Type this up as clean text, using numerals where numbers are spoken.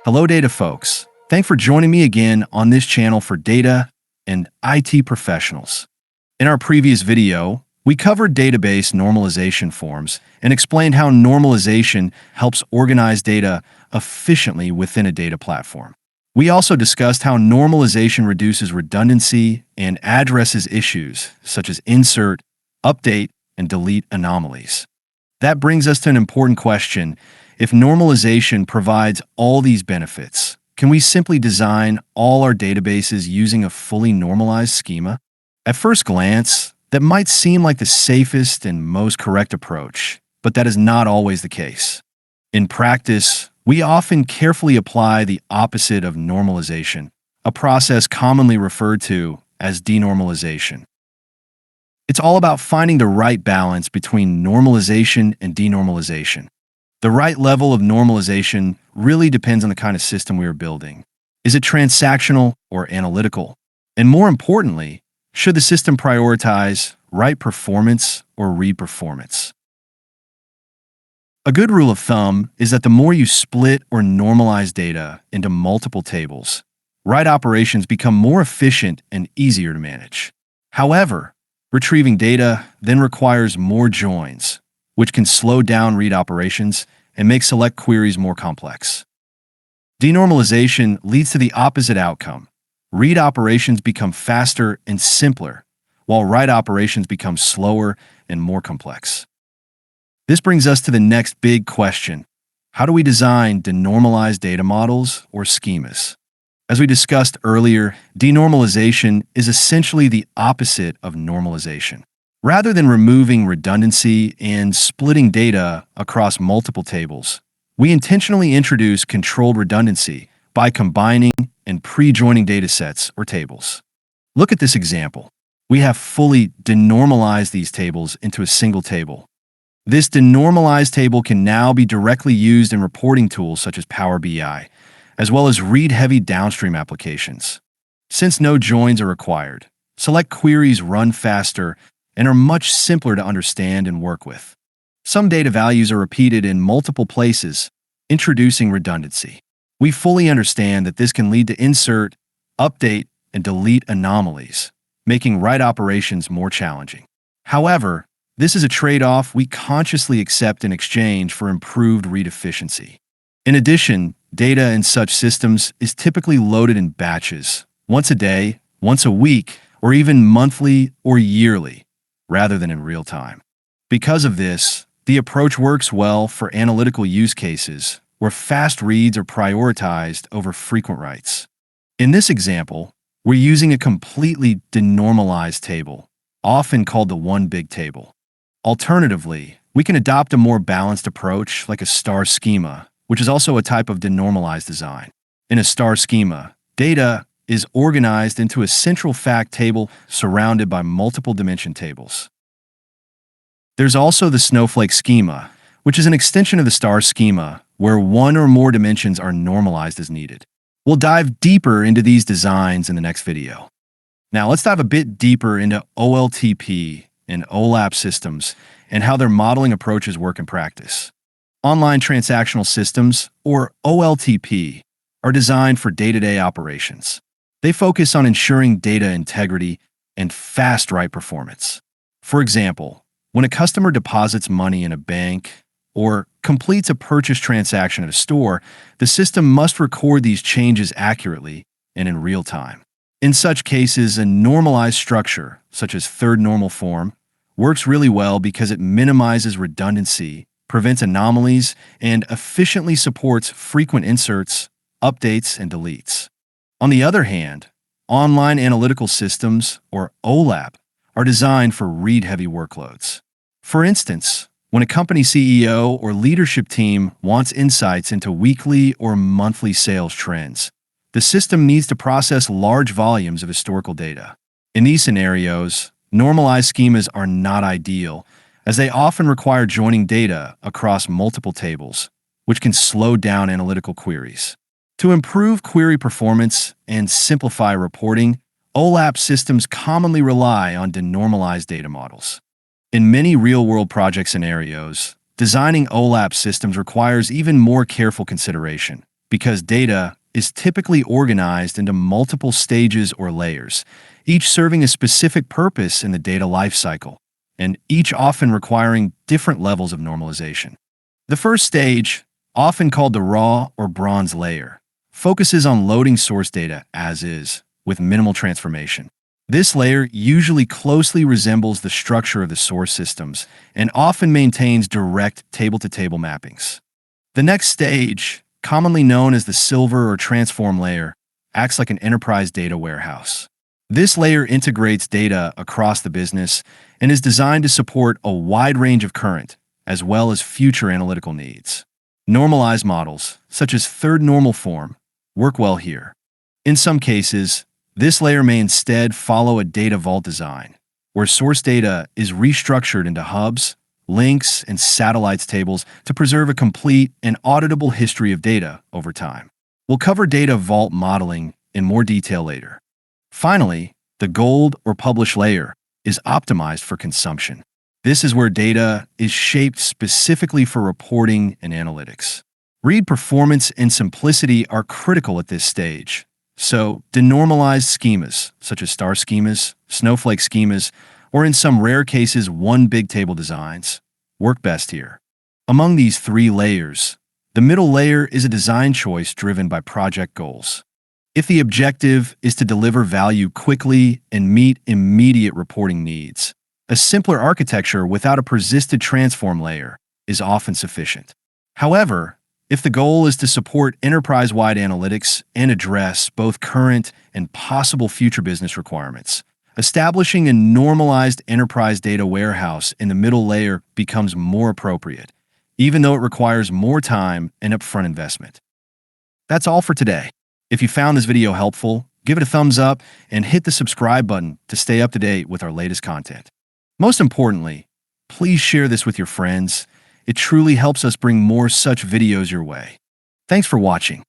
Hello, data folks. Thanks for joining me again on this channel for data and IT professionals. In our previous video, we covered database normalization forms and explained how normalization helps organize data efficiently within a data platform. We also discussed how normalization reduces redundancy and addresses issues such as insert, update, and delete anomalies. That brings us to an important question. If normalization provides all these benefits, can we simply design all our databases using a fully normalized schema? At first glance, that might seem like the safest and most correct approach, but that is not always the case. In practice, we often carefully apply the opposite of normalization, a process commonly referred to as denormalization. It's all about finding the right balance between normalization and denormalization. The right level of normalization really depends on the kind of system we are building. Is it transactional or analytical? And more importantly, should the system prioritize write performance or read performance? A good rule of thumb is that the more you split or normalize data into multiple tables, write operations become more efficient and easier to manage. However, retrieving data then requires more joins, which can slow down read operations and make select queries more complex. Denormalization leads to the opposite outcome. Read operations become faster and simpler, while write operations become slower and more complex. This brings us to the next big question. How do we design denormalized data models or schemas? As we discussed earlier, denormalization is essentially the opposite of normalization. Rather than removing redundancy and splitting data across multiple tables, we intentionally introduce controlled redundancy by combining and pre-joining datasets or tables. Look at this example. We have fully denormalized these tables into a single table. This denormalized table can now be directly used in reporting tools such as Power BI, as well as read-heavy downstream applications. Since no joins are required, select queries run faster and are much simpler to understand and work with. Some data values are repeated in multiple places, introducing redundancy. We fully understand that this can lead to insert, update, and delete anomalies, making write operations more challenging. However, this is a trade-off we consciously accept in exchange for improved read efficiency. In addition, data in such systems is typically loaded in batches, once a day, once a week, or even monthly or yearly, rather than in real time. Because of this, the approach works well for analytical use cases where fast reads are prioritized over frequent writes. In this example, we're using a completely denormalized table, often called the one big table. Alternatively, we can adopt a more balanced approach like a star schema, which is also a type of denormalized design. In a star schema, data is organized into a central fact table surrounded by multiple dimension tables. There's also the snowflake schema, which is an extension of the star schema where one or more dimensions are normalized as needed. We'll dive deeper into these designs in the next video. Now let's dive a bit deeper into OLTP and OLAP systems and how their modeling approaches work in practice. Online transactional systems, or OLTP, are designed for day-to-day operations. They focus on ensuring data integrity and fast write performance. For example, when a customer deposits money in a bank or completes a purchase transaction at a store, the system must record these changes accurately and in real time. In such cases, a normalized structure, such as third normal form, works really well because it minimizes redundancy, prevents anomalies, and efficiently supports frequent inserts, updates, and deletes. On the other hand, online analytical systems, or OLAP, are designed for read-heavy workloads. For instance, when a company CEO or leadership team wants insights into weekly or monthly sales trends, the system needs to process large volumes of historical data. In these scenarios, normalized schemas are not ideal, as they often require joining data across multiple tables, which can slow down analytical queries. To improve query performance and simplify reporting, OLAP systems commonly rely on denormalized data models. In many real-world project scenarios, designing OLAP systems requires even more careful consideration. because data is typically organized into multiple stages or layers, each serving a specific purpose in the data lifecycle, and each often requiring different levels of normalization. The first stage, often called the raw or bronze layer, focuses on loading source data as is, with minimal transformation. This layer usually closely resembles the structure of the source systems and often maintains direct table-to-table mappings. The next stage, commonly known as the silver or transform layer, acts like an enterprise data warehouse. This layer integrates data across the business and is designed to support a wide range of current as well as future analytical needs. Normalized models, such as third normal form, work well here. In some cases, this layer may instead follow a data vault design, where source data is restructured into hubs, links, and satellites tables to preserve a complete and auditable history of data over time. We'll cover data vault modeling in more detail later. Finally, the gold or publish layer is optimized for consumption. This is where data is shaped specifically for reporting and analytics. Read performance and simplicity are critical at this stage. So, denormalized schemas, such as star schemas, snowflake schemas, or in some rare cases, one big table designs, work best here. Among these three layers, the middle layer is a design choice driven by project goals. If the objective is to deliver value quickly and meet immediate reporting needs, a simpler architecture without a persisted transform layer is often sufficient. However, if the goal is to support enterprise-wide analytics and address both current and possible future business requirements, establishing a normalized enterprise data warehouse in the middle layer becomes more appropriate, even though it requires more time and upfront investment. That's all for today. If you found this video helpful, give it a thumbs up and hit the subscribe button to stay up to date with our latest content. Most importantly, please share this with your friends. It truly helps us bring more such videos your way. Thanks for watching.